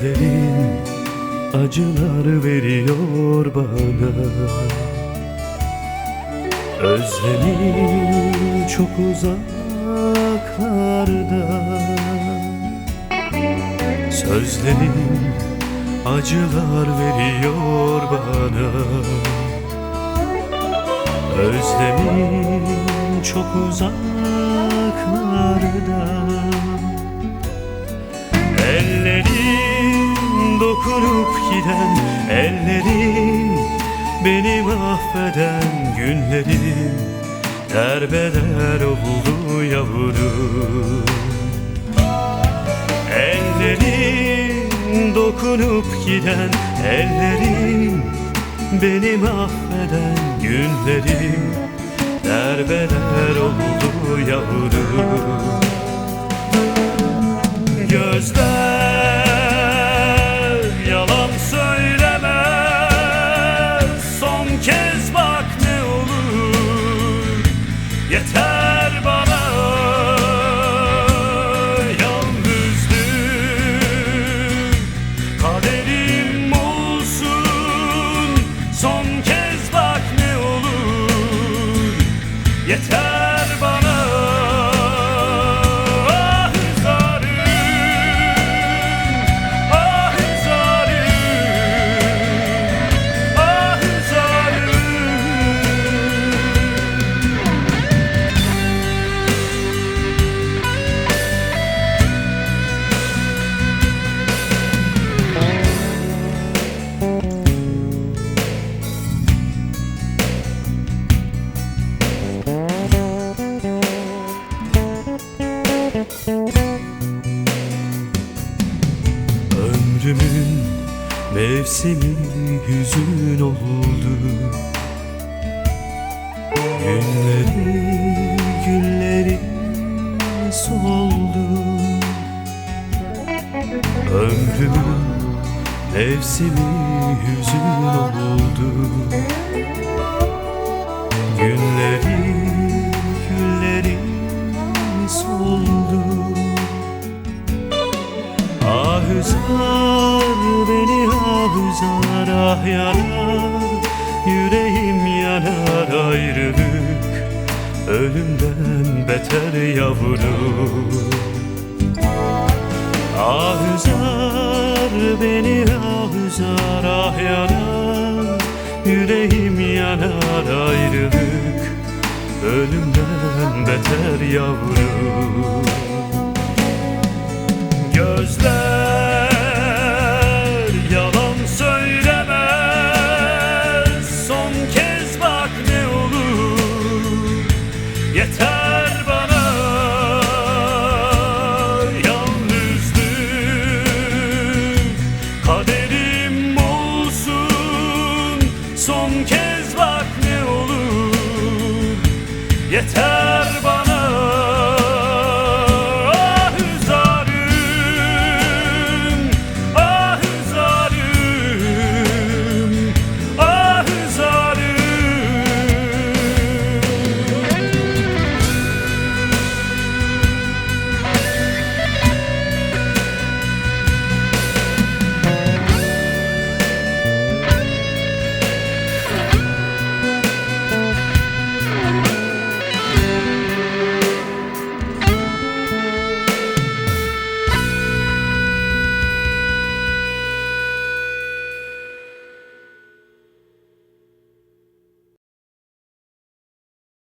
Sözlerin acılar veriyor bana. Özlemim çok uzaklarda. Sözlerin acılar veriyor bana. Özlemim çok uzaklarda. Ellerin dokunup giden, ellerin beni mahveden günlerim derbeder oldu yavrum. Ellerin dokunup giden, ellerin beni mahveden günlerim derbeder oldu yavrum. Gözler yalan söylemez, son kez bak ne olur, yeter bana yalnızlık, kaderim olsun, son kez bak ne olur, yeter bana. Ömrümün mevsimi hüzün oldu. Günleri soldu. Ömrümün mevsimi hüzün oldu. Günleri soldu. Ah üzar beni, ah üzar, ah yanar, yüreğim yanar, ayrılık ölümden beter yavrum. Ah üzar beni, ah üzar, ah yanar, yüreğim yanar, ayrılık ölümden beter yavrum. Gözler yalan söylemez, son kez bak ne olur, yeter bana yalnızlık, kaderim olsun, son kez bak ne olur, yeter.